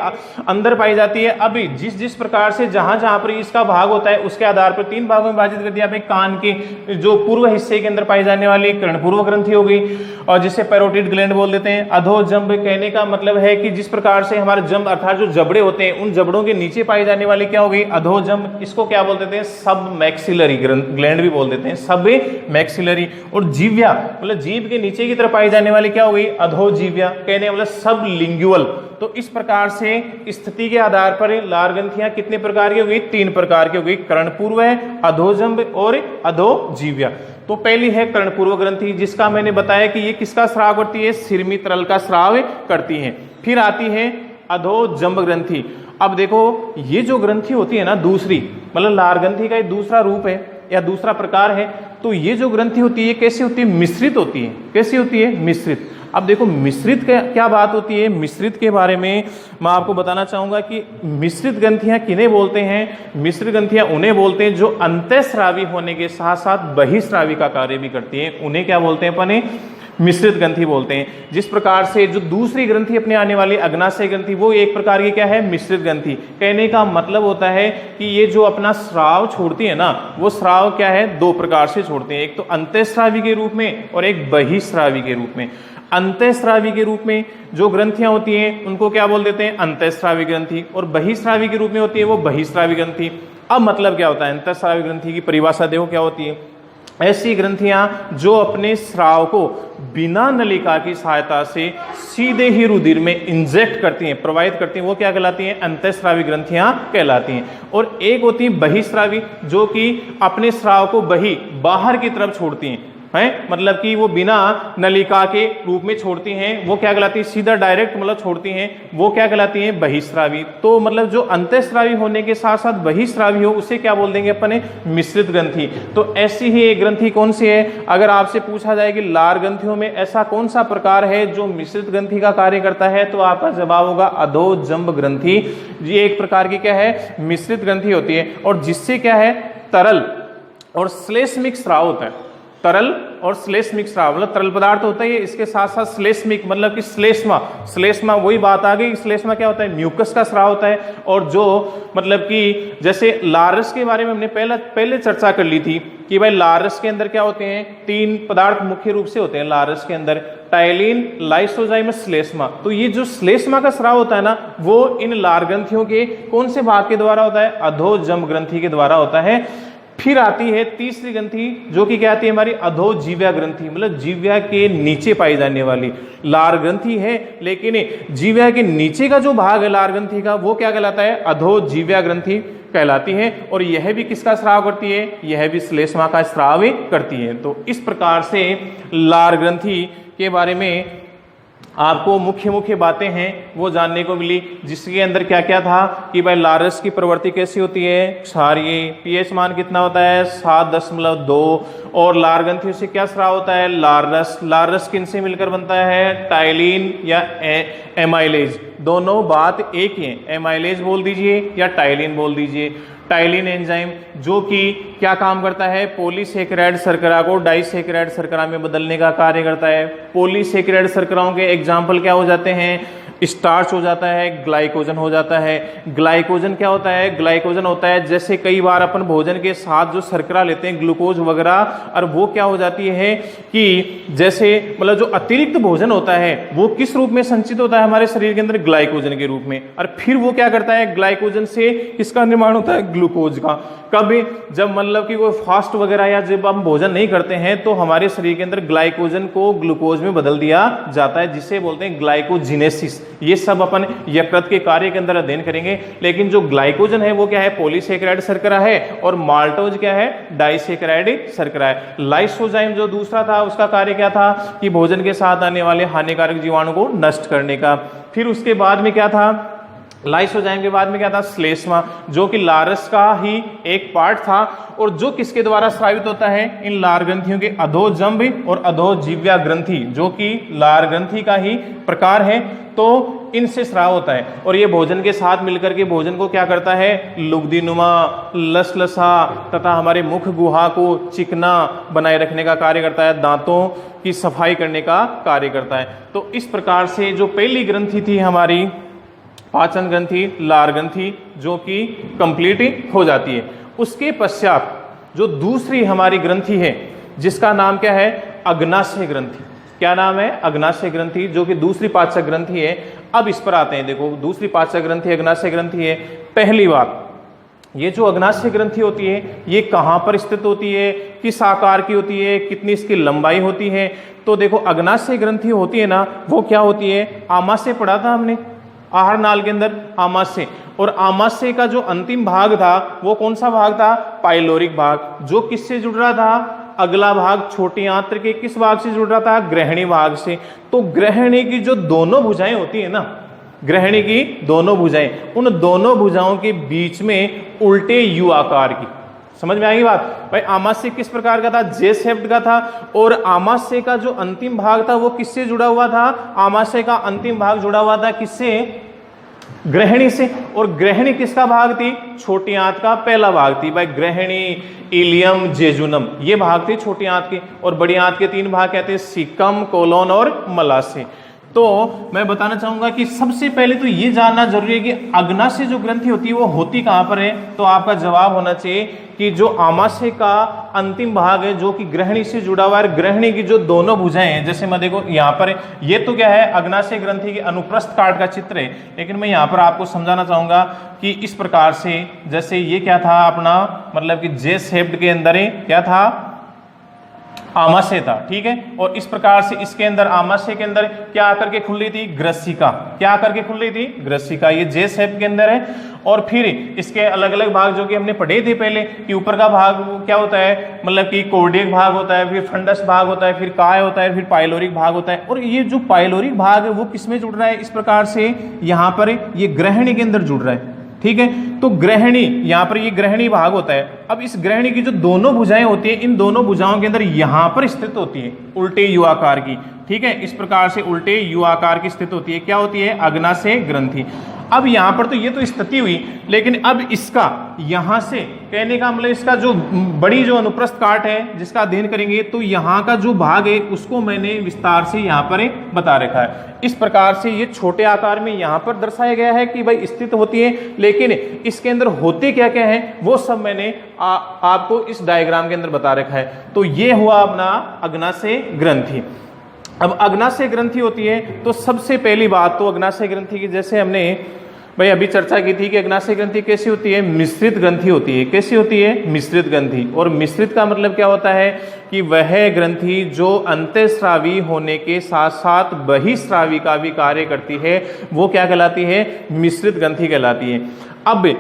अंदर पाई जाती है। अभी जिस जिस प्रकार से जहां जहां पर इसका भाग होता है उसके आधार पर तीन भागों में विभाजित कर दिया। भाई कान के जो पूर्व हिस्से के अंदर पाई जाने वाली कर्णपूर्व ग्रंथि हो गई और जिसे पैरोटिड ग्लैंड बोल देते हैं। अधोजंब कहने का मतलब है कि जिस प्रकार से हमारे जंब अर्थात जो जबड़े होते हैं उन जबड़ों के नीचे पाई जाने वाली क्या हो गई, अधोजंब। इसको क्या बोल देते हैं, सब मैक्सिलरी ग्लैंड भी बोल देते हैं, सब मैक्सिलरी। और जीव्या मतलब जीभ के नीचे की तरफ पाई जाने वाली क्या हो गई, अधोजीव्या। कहने मतलब सब लिंगुअल। तो इस प्रकार से स्थिति के आधार पर लार ग्रंथियां कितने प्रकार की हो गई, तीन प्रकार की हो गई, कर्णपूर्व, अधोजंब और अधोजीव्या। तो पहली है कर्णपूर्व ग्रंथि जिसका मैंने बताया कि ये किसका स्राव करती है, सीरमी तरल का स्राव करती है। फिर आती है अधोजंब ग्रंथि। अब देखो ये जो ग्रंथि होती है ना दूसरी, मतलब लार ग्रंथि का एक दूसरा रूप है या दूसरा प्रकार है। तो ये जो ग्रंथि होती है कैसी होती है, मिश्रित होती है। कैसी होती है, मिश्रित। अब देखो मिश्रित क्या बात होती है, मिश्रित के बारे में मैं आपको बताना चाहूंगा कि मिश्रित ग्रंथियां किन्हें बोलते हैं। मिश्रित ग्रंथियां उन्हें बोलते हैं जो अंतःस्रावी होने के साथ साथ बहिस्रावी का कार्य भी करती हैं। उन्हें क्या बोलते हैं अपने, मिश्रित ग्रंथि बोलते हैं। जिस प्रकार से जो दूसरी ग्रंथि अपने आने वाली अग्नाशय ग्रंथि वो एक प्रकार की क्या है, मिश्रित ग्रंथि। कहने का मतलब होता है कि ये जो अपना स्राव छोड़ती है ना वो स्राव क्या है, दो प्रकार से छोड़ते हैं, एक तो अंतःस्रावी के रूप में और एक बहिस्रावी के रूप में। अंतःस्रावी के रूप में जो ग्रंथियां होती हैं उनको क्या बोल देते हैं, अंतःस्रावी ग्रंथि। और बहिस्रावी के रूप में होती है वो बहिस्रावी ग्रंथि। अब मतलब क्या होता है, अंतःस्रावी ग्रंथि की परिभाषा देखो क्या होती है, ऐसी ग्रंथियां जो अपने स्राव को बिना नलिका की सहायता से सीधे ही रुधिर में इंजेक्ट करती हैं, प्रवाहित करती हैं, वो क्या कहलाती हैं, अंतःस्रावी ग्रंथियां कहलाती हैं। और एक होती है बहिस्रावी जो कि अपने स्राव को बाहर की तरफ छोड़ती हैं, मतलब कि वो बिना नलिका के रूप में छोड़ती हैं, वो क्या कहलाती है, सीधा डायरेक्ट मतलब छोड़ती हैं, वो क्या कहलाती हैं, बहिस्रावी। तो मतलब जो अंतःस्रावी होने के साथ साथ बहिस्रावी हो उसे क्या बोल देंगे अपने, मिश्रित ग्रंथि। तो ऐसी ही एक ग्रंथि कौन सी है, अगर आपसे पूछा जाए कि लार ग्रंथियों में ऐसा कौन सा प्रकार है जो मिश्रित ग्रंथि का कार्य करता है, तो आपका जवाब होगा अधोजंब ग्रंथि। ये एक प्रकार की क्या है, मिश्रित ग्रंथि होती है और जिससे क्या है, तरल और श्लेष्मिक स्राव होता है। तरल और श्लेष्मिक स्राव मतलब तरल पदार्थ होता है, इसके साथ साथ श्लेष्मिक मतलब कि श्लेष्मा, श्लेष्मा वही बात आ गई। श्लेष्मा क्या होता है, म्यूकस का स्राव होता है। और जो मतलब कि जैसे लारस के बारे में हमने पहले चर्चा कर ली थी कि भाई लारस के अंदर क्या होते हैं, तीन पदार्थ मुख्य रूप से होते हैं लारस के अंदर, टाइलिन, लाइसोजाइमस, श्लेष्मा। तो ये जो श्लेष्मा का स्राव होता है ना वो इन लार ग्रंथियों के कौन से भाग के द्वारा होता है, अधोजंब ग्रंथि के द्वारा होता है। फिर आती है तीसरी ग्रंथि जो कि क्या आती है हमारी, अधोजीव्या ग्रंथि, मतलब जीव्या के नीचे पाई जाने वाली लार ग्रंथि है, लेकिन जीव्या के नीचे का जो भाग है लार ग्रंथि का वो क्या कहलाता है, अधोजीव्या ग्रंथि कहलाती है। और यह भी किसका स्राव करती है, यह भी श्लेष्मा का स्राव करती है। तो इस प्रकार से लार ग्रंथि के बारे में आपको मुख्य मुख्य बातें हैं वो जानने को मिली, जिसके अंदर क्या क्या था कि भाई लारस की प्रवृत्ति कैसी होती है, क्षारीय, पीएच मान कितना होता है 7.2। और लार ग्रंथियों से क्या स्राव होता है, लारस। लारस किन से मिलकर बनता है, टाइलिन या एमाइलेज, दोनों बात एक ही है, एमाइलेज बोल दीजिए या टाइलिन बोल दीजिए। टाइलिन एंजाइम जो कि क्या काम करता है, पॉलीसेकेराइड शर्करा को डाइसेकेराइड शर्करा में बदलने का कार्य करता है। पॉलीसेकेराइड शर्कराओं के एग्जाम्पल क्या हो जाते हैं, स्टार्च हो जाता है, ग्लाइकोजन हो जाता है। ग्लाइकोजन क्या होता है? ग्लाइकोजन होता है जैसे कई बार अपन भोजन के साथ जो शर्करा लेते हैं, ग्लूकोज वगैरह, और वो क्या हो जाती है कि जैसे मतलब जो अतिरिक्त भोजन होता है वो किस रूप में संचित होता है हमारे शरीर के अंदर? ग्लाइकोजन के रूप में। और फिर वो क्या करता है? ग्लाइकोजन से किसका निर्माण होता है? ग्लूकोज का। कभी जब मतलब कि कोई फास्ट वगैरह या जब हम भोजन नहीं करते हैं तो हमारे शरीर के अंदर ग्लाइकोजन को ग्लूकोज में बदल दिया जाता है, जिसे बोलते हैं ग्लाइकोजिनेसिस। ये सब अपन यकृत के कार्य के अंदर अध्ययन करेंगे। लेकिन जो ग्लाइकोजन है वो क्या है? पॉलीसेकेराइड शर्करा है, और माल्टोज क्या है? डाइसेकेराइड शर्करा है। लाइसोजाइम जो दूसरा था उसका कार्य क्या था? कि भोजन के साथ आने वाले हानिकारक जीवाणु को नष्ट करने का। फिर उसके बाद में क्या था? लाइसोजाइम के बाद में क्या था? श्लेष्मा, जो कि लारस का ही एक पार्ट था, और जो किसके द्वारा स्रावित होता है? इन लार ग्रंथियों के अधोजंभ और अधोजीव्या ग्रंथि, जो कि लार ग्रंथि का ही प्रकार है, तो इनसे स्राव होता है। और ये भोजन के साथ मिलकर के भोजन को क्या करता है? लुगदीनुमा, लसलसा तथा हमारे मुख गुहा को चिकना बनाए रखने का कार्य करता है, दांतों की सफाई करने का कार्य करता है। तो इस प्रकार से जो पहली ग्रंथि थी हमारी पाचन ग्रंथि, लार ग्रंथि, जो कि कंप्लीट हो जाती है। उसके पश्चात जो दूसरी हमारी ग्रंथि है जिसका नाम क्या है? अग्नाशय ग्रंथि। क्या नाम है? अग्नाशय ग्रंथि, जो कि दूसरी पाचक ग्रंथि है। अब इस पर आते हैं। देखो, दूसरी पाचक ग्रंथि अग्नाशय ग्रंथि है। पहली बात, ये जो अग्नाशय ग्रंथि होती है ये कहाँ पर स्थित होती है? किस आकार की होती है? कितनी इसकी लंबाई होती है? तो देखो, अग्नाशय ग्रंथि होती है ना, वो क्या होती है? आमाशय पढ़ा था हमने आहार नाल के अंदर, आमाशय। और आमाशय का जो अंतिम भाग था वो कौन सा भाग था? पाइलोरिक भाग, जो किससे जुड़ रहा था? अगला भाग छोटी आंत्र के किस भाग से जुड़ रहा था? ग्रहणी भाग से। तो ग्रहणी की जो दोनों भुजाएं होती है ना, ग्रहणी की दोनों भुजाएं, उन दोनों भुजाओं के बीच में उल्टे यू आकार की, समझ में आएगी बात? भाई आमाशय किस प्रकार का था? जे शेप्ड का था। और आमाशय का जो अंतिम भाग था वो किससे जुड़ा हुआ था? आमाशय का अंतिम भाग जुड़ा हुआ था किससे? ग्रहणी से। और ग्रहणी किसका भाग थी? छोटी आंत का पहला भाग थी। भाई ग्रहणी, इलियम, जेजुनम, ये भाग थे छोटी आंत के। और बड़ी आंत के तीन भाग कहते हैं, सीकम, कोलोन और मलाशय। तो मैं बताना चाहूंगा कि सबसे पहले तो ये जानना जरूरी है कि अग्नाशय जो ग्रंथि होती है वो होती कहां पर है? तो आपका जवाब होना चाहिए कि जो आमाशय का अंतिम भाग है जो कि ग्रहणी से जुड़ा हुआ है, ग्रहणी की जो दोनों भुजाएं हैं, जैसे मैं देखो यहाँ पर ये तो क्या है? अग्नाशय ग्रंथि के अनुप्रस्थ काट का चित्र है। लेकिन मैं यहाँ पर आपको समझाना चाहूंगा कि इस प्रकार से, जैसे ये क्या था अपना, मतलब कि जे शेप्ड के अंदर क्या था? आमाशय था, ठीक है। और इस प्रकार से इसके अंदर, आमाशय के अंदर क्या आकर के खुल रही थी? ग्रसिका। क्या आकर के खुल रही थी? ग्रसिका। ये जे शेप के अंदर है। और फिर इसके अलग अलग भाग जो कि हमने पढ़े थे पहले, कि ऊपर का भाग क्या होता है? मतलब कि कोर्डियक भाग होता है, फिर फंडस भाग होता है, फिर काय होता है, फिर पाइलोरिक भाग होता है। और ये जो पाइलोरिक भाग है वो किसमें जुड़ रहा है? इस प्रकार से यहाँ पर ये ग्रहणी के अंदर जुड़ रहा है, ठीक है। तो ग्रहणी, यहाँ पर ये ग्रहणी भाग होता है। अब इस ग्रहणी की जो दोनों भुजाएं होती है, इन दोनों भुजाओं के अंदर यहाँ पर स्थित होती है उल्टे यू आकार की, ठीक है। इस प्रकार से उल्टे यू आकार की स्थित होती है, क्या होती है? अग्नाशय ग्रंथि। अब यहाँ पर तो ये तो स्थिति हुई, लेकिन अब इसका यहाँ से कहने का मतलब इसका जो बड़ी जो अनुप्रस्थ काट है जिसका अध्ययन करेंगे, तो यहाँ का जो भाग है उसको मैंने विस्तार से यहाँ पर बता रखा है। इस प्रकार से ये छोटे आकार में यहाँ पर दर्शाया गया है कि भाई स्थित होती है, लेकिन इसके अंदर होते क्या क्या है वो सब मैंने आपको इस डायग्राम के अंदर बता रखा है। तो ये हुआ अपना अग्नाशय ग्रंथि। अब अग्नाशय ग्रंथि होती है तो सबसे पहली बात तो अग्नाशय ग्रंथि की, जैसे हमने भाई अभी चर्चा की थी कि अग्नाशय ग्रंथि कैसी होती है? मिश्रित ग्रंथि होती है। कैसी होती है? मिश्रित ग्रंथि। और मिश्रित का मतलब क्या होता है? कि वह ग्रंथि जो अंतःस्रावी होने के साथ साथ बहिस्रावी का भी कार्य करती है, वो क्या कहलाती है? मिश्रित ग्रंथि कहलाती है। अब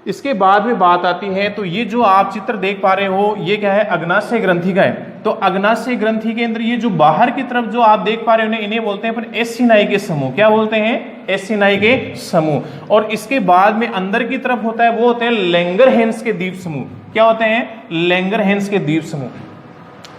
इसके बाद में बात आती है, तो ये जो आप चित्र देख पा रहे हो ये क्या है? अग्नाशय ग्रंथि का है। तो अग्नाशय ग्रंथि के अंदर ये जो बाहर की तरफ जो आप देख पा रहे हो इन्हें बोलते हैं अपन एसिनाई के समूह। क्या बोलते हैं? एसिनाई के समूह। और इसके बाद में अंदर की तरफ होता है वो होते हैं लैंगरहैंस के द्वीप समूह। क्या होते हैं? लैंगरहैंस के द्वीप समूह,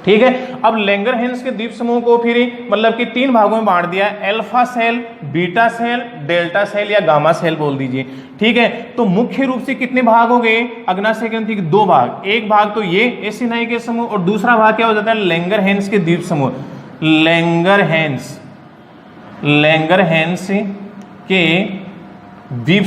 ठीक है। अब लैंगरहैंस के द्वीप समूह को फिर मतलब कि तीन भागों में बांट दिया, alpha cell, beta cell, delta cell या गामा सेल बोल दीजिए, ठीक है। तो मुख्य रूप से कितने भाग हो गए अग्नाशय ग्रंथि के? दो भाग। एक भाग तो ये एसिनाई के समूह और दूसरा भाग क्या हो जाता है? लैंगरहैंस के द्वीप समूह। लैंगरहैंस के द्वीप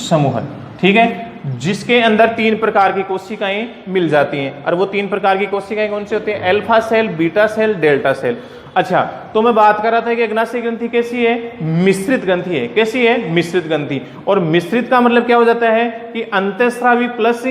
समूह, ठीक है, जिसके अंदर 3 प्रकार की कोशिकाएं मिल जाती हैं। और वो 3 प्रकार की कोशिकाएं कौन सी होती हैं? Alpha cell, beta cell, delta cell. अच्छा, तो मैं बात कर रहा था कि अग्नाशय ग्रंथि कैसी है? मिश्रित ग्रंथि है। कैसी है? मिश्रित ग्रंथि। और मिश्रित का मतलब क्या हो जाता है कि अंतःस्रावी प्लस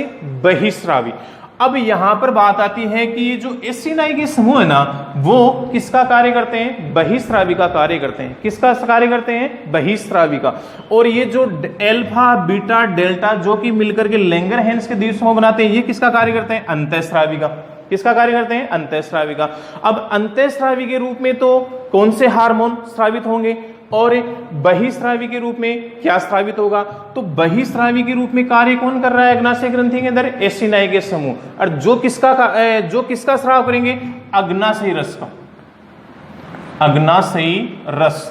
बहिस्रावी। अब यहां पर बात आती है कि ये जो एसिनाई के समूह है ना, वो किसका कार्य करते हैं? बहिस्रावी का कार्य करते हैं। किसका कार्य करते हैं? बहिस्रावी का। और ये जो अल्फा, बीटा, डेल्टा जो कि मिलकर के लैंगरहैंस के द्वीप समूह बनाते हैं, ये किसका कार्य करते हैं? अंतःस्रावी का। किसका कार्य करते हैं? अंतःस्रावी का। अब अंतःस्रावी के रूप में तो कौन से हार्मोन स्रावित होंगे और बहिस्रावी के रूप में क्या स्रावित होगा? तो बहिस्रावी के रूप में कार्य कौन कर रहा है अग्नाशय ग्रंथि के अंदर? एसिनाई के समूह। और जो किसका स्राव करेंगे? अग्नाशयी रस का। अग्नाशयी रस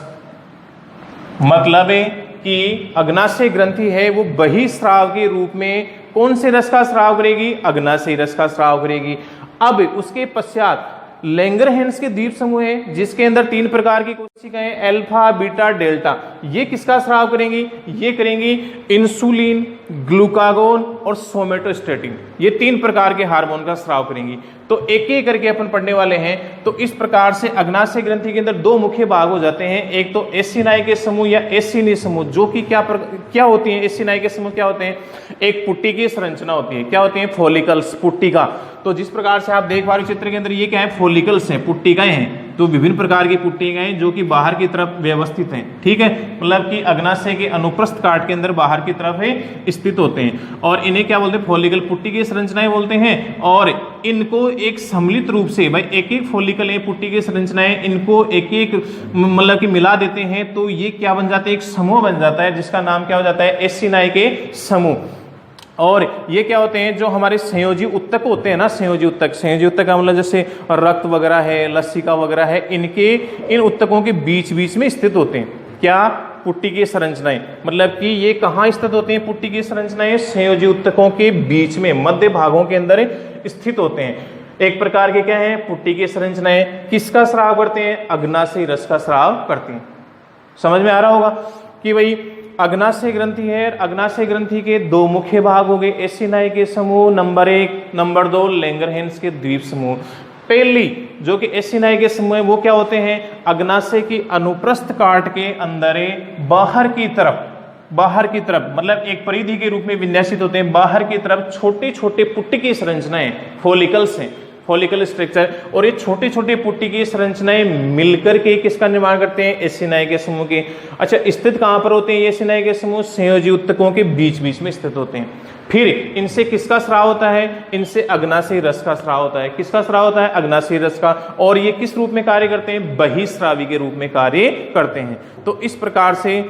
मतलब है कि अग्नाशय ग्रंथि है वो बहिस्राव के रूप में कौन से रस का स्राव करेगी? अग्नाशयी रस का स्राव करेगी। अब उसके पश्चात लैंगरहैंस के द्वीप समूह है जिसके अंदर 3 प्रकार की कोशिकाएं अल्फा, बीटा, डेल्टा, ये किसका स्राव करेंगी? ये करेंगी इंसुलिन, ग्लूकागोन और सोमेटोस्टेटिन। ये 3 प्रकार के हार्मोन का स्राव करेंगी। तो एक एक करके अपन पढ़ने वाले हैं। तो इस प्रकार से अग्नाशय ग्रंथि के अंदर 2 मुख्य भाग हो जाते हैं। एक तो एसिनाई के समूह या एसिनी समूह, जो कि क्या होती है? एसिनाई के समूह क्या होते हैं? एक पुट्टी की संरचना होती है। क्या होती है? फॉलिकल्स, पुट्टिका। तो जिस प्रकार से आप देख पा रहे चित्र के अंदर, ये क्या है? फॉलिकल्स हैं, पुट्टिकाएं हैं। तो विभिन्न प्रकार की पुट्टिकाएं जो कि बाहर की तरफ व्यवस्थित हैं, ठीक है, मतलब कि अग्नाशय के अनुप्रस्थ काट के अंदर बाहर की तरफ है स्थित होते हैं। और इन्हें क्या बोलते हैं? फॉलिकल, पुट्टी की संरचनाएं बोलते हैं। और इनको एक सम्मिलित रूप से, भाई एक एक फॉलिकल है, पुट्टी की संरचनाएं, इनको एक एक मतलब कि मिला देते हैं तो ये क्या बन जाता है? एक समूह बन जाता है जिसका नाम क्या हो जाता है? एसिनाई के समूह। और ये क्या होते हैं? जो हमारे संयोजी उत्तक होते हैं ना, संयोजी उत्तक का मतलब जैसे रक्त वगैरह है, लसिका वगैरह है, इन उत्तकों के बीच बीच में स्थित होते हैं। क्या? पुट्टी की संरचनाएं। मतलब कि ये कहाँ स्थित होती हैं? पुट्टी की संरचनाएं संयोजी उत्तकों के बीच में, मध्य भागों के अंदर स्थित होते हैं। एक प्रकार के क्या है? पुट्टी की संरचनाएं किसका स्राव करते हैं? अग्नाशयी रस का स्राव करते हैं। समझ में आ रहा होगा कि भाई अग्नाशय ग्रंथि है। अग्नाशय ग्रंथि के 2 मुख्य भाग हो गए, एसिनाई के समूह नंबर 1, नंबर 2 लैंगरहैंस के द्वीप समूह। पहली जो कि एसिनाई के समूह है वो क्या होते हैं? अग्नाशय की अनुप्रस्थ काट के अंदर बाहर की तरफ मतलब एक परिधि के रूप में विन्यासित होते हैं। बाहर की तरफ छोटे छोटे पुट्टी की संरचनाएं, फॉलिकल्स हैं, फॉलिकल स्ट्रक्चर। और ये छोटे छोटे पुट्टी की संरचनाएं मिलकर के किसका निर्माण करते हैं? एसिनाई के समूह के। अच्छा, स्थित कहां पर होते हैं ये एसिनाई के समूह? संयोजी उत्तकों के बीच बीच में स्थित होते हैं। फिर इनसे किसका स्राव होता है? इनसे अग्नाशयी रस का स्राव होता है। किसका स्राव होता है? अग्नाशयी रस का। और ये किस रूप में कार्य करते हैं? बहिस्रावी के रूप में कार्य करते हैं। तो इस प्रकार से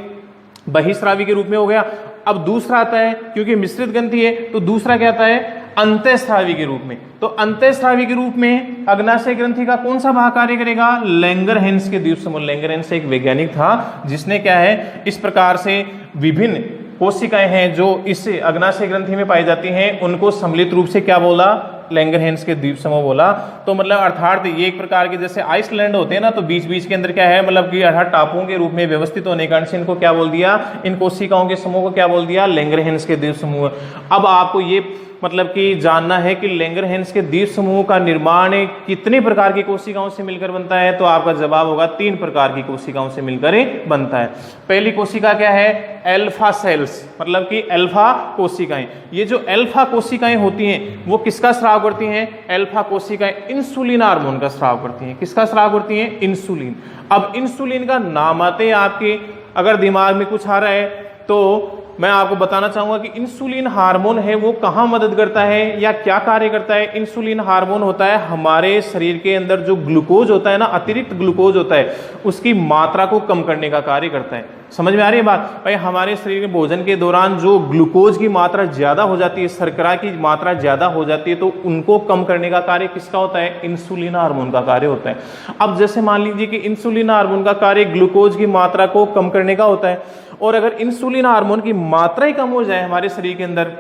बहिस्रावी के रूप में हो गया। अब दूसरा आता है, क्योंकि मिश्रित ग्रंथि है तो दूसरा क्या आता है? अंतःस्रावी के रूप में। तो अंतःस्रावी के रूप में अग्नाशय ग्रंथि का कौन सा भाग कार्य करेगा? लैंगरहैंस के द्वीप समूह। लैंगरहैंस एक वैज्ञानिक था जिसने क्या है, इस प्रकार से विभिन्न कोशिकाएं हैं जो इस अग्नाशय ग्रंथि में पाई जाती हैं, उनको सम्मिलित रूप से क्या बोला? लैंगरहैंस के द्वीप समूह बोला। तो मतलब अर्थात ये एक प्रकार के जैसे आइसलैंड होते हैं ना, तो बीच बीच के अंदर क्या है, मतलब कि अर्थात टापुओं के रूप में व्यवस्थित होने के कारण से इनको क्या बोल दिया? इन कोशिकाओं के समूह को क्या बोल दिया? लैंगरहैंस के द्वीप समूह। अब आपको ये मतलब कि जानना है कि लैंगरहैंस के द्वीप समूह का निर्माण कितने प्रकार की कोशिकाओं से मिलकर बनता है? तो आपका जवाब होगा 3 प्रकार की कोशिकाओं से मिलकर बनता है। पहली कोशिका क्या है? अल्फा सेल्स, मतलब कि अल्फा कोशिकाएं। ये जो अल्फा कोशिकाएं होती हैं वो किसका स्राव करती हैं? अल्फा कोशिकाएं इंसुलिन हार्मोन का स्राव करती हैं। किसका स्राव करती हैं? इंसुलिन। अब इंसुलिन का नाम आते हैं आपके अगर दिमाग में कुछ आ रहा है तो मैं आपको बताना चाहूंगा कि इंसुलिन हार्मोन है वो कहाँ मदद करता है या क्या कार्य करता है? इंसुलिन हार्मोन होता है हमारे शरीर के अंदर जो ग्लूकोज होता है ना, अतिरिक्त ग्लूकोज होता है, उसकी मात्रा को कम करने का कार्य करता है। समझ में आ रही है बात? भाई हमारे शरीर में भोजन के दौरान जो ग्लूकोज की मात्रा ज्यादा हो जाती है, शर्करा की मात्रा ज्यादा हो जाती है, तो उनको कम करने का कार्य किसका होता है? इंसुलिन हार्मोन का कार्य होता है। अब जैसे मान लीजिए कि इंसुलिन हार्मोन का कार्य ग्लूकोज की मात्रा को कम करने का होता है, और अगर इंसुलिन हार्मोन की मात्रा ही कम हो जाए हमारे शरीर के अंदर,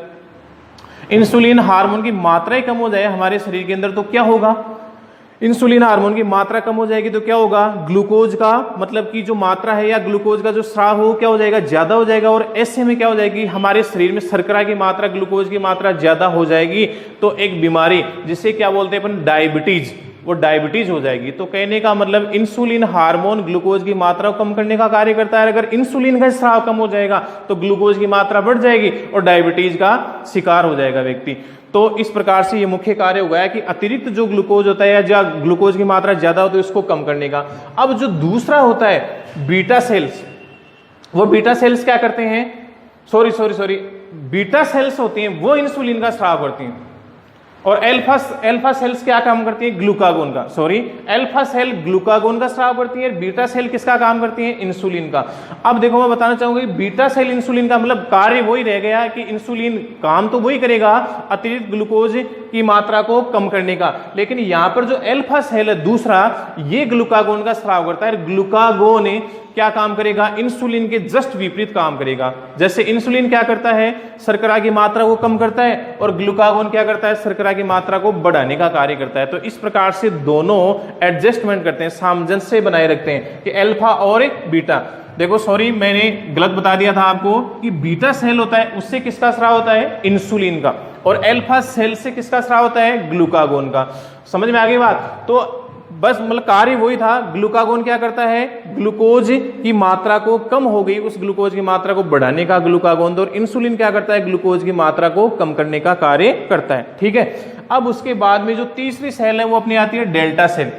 इंसुलिन हार्मोन की मात्रा ही कम हो जाए हमारे शरीर के अंदर, तो क्या होगा? इंसुलिन हार्मोन की मात्रा कम हो जाएगी तो क्या होगा, ग्लूकोज का मतलब कि जो मात्रा है या ग्लूकोज का जो स्राव हो क्या हो जाएगा, ज्यादा हो जाएगा। और ऐसे में क्या हो जाएगी, हमारे शरीर में शर्करा की मात्रा, ग्लूकोज की मात्रा ज्यादा हो जाएगी तो एक बीमारी जिसे क्या बोलते हैं अपन, डायबिटीज, वो डायबिटीज हो जाएगी। तो कहने का मतलब इंसुलिन हार्मोन ग्लूकोज की मात्रा को कम करने का कार्य करता है। अगर इंसुलिन का स्राव कम हो जाएगा तो ग्लूकोज की मात्रा बढ़ जाएगी और डायबिटीज का शिकार हो जाएगा व्यक्ति। तो इस प्रकार से ये मुख्य कार्य हो गया कि अतिरिक्त जो ग्लूकोज होता है या ग्लूकोज की मात्रा ज्यादा होती है उसको कम करने का। अब जो दूसरा होता है बीटा सेल्स, वो बीटा सेल्स क्या करते हैं, सॉरी बीटा सेल्स होती हैं वो इंसुलिन का स्राव करती हैं। और अल्फा सेल्स क्या काम करती है, ग्लूकागोन का, अल्फा सेल ग्लूकागोन का स्राव करती है, बीटा सेल किसका काम करती है, इंसुलिन का। अब देखो मैं बताना चाहूंगा बीटा सेल इंसुलिन का मतलब कार्य वही रह गया कि इंसुलिन काम तो वही करेगा अतिरिक्त ग्लूकोज की मात्रा को कम करने का, लेकिन यहां पर जो अल्फा सेल है दूसरा, ये ग्लूकागोन का स्राव करता है। ग्लूकागोन क्या काम करेगा, इंसुलिन के जस्ट विपरीत काम करेगा। जैसे इंसुलिन क्या करता है, शर्करा की मात्रा को कम करता है और ग्लूकागोन क्या करता है, शर्करा की मात्रा को बढ़ाने का कार्य करता है। तो इस प्रकार से दोनों एडजस्टमेंट करते हैं, सामंजस्य बनाए रखते हैं कि अल्फा और बीटा। देखो सॉरी मैंने गलत बता दिया था आपको कि बीटा सेल होता है उससे किसका स्राव होता है, इंसुलिन का, और अल्फा सेल से किसका स्राव होता है, ग्लूकागोन का। समझ में आ गई बात। तो बस मतलब कार्य वही था, ग्लूकागोन क्या करता है, ग्लूकोज की मात्रा को कम हो गई उस ग्लूकोज की मात्रा को बढ़ाने का ग्लूकागोन, और इंसुलिन क्या करता है, ग्लूकोज की मात्रा को कम करने का कार्य करता है। ठीक है। अब उसके बाद में जो तीसरी सेल है वो अपनी आती है डेल्टा सेल।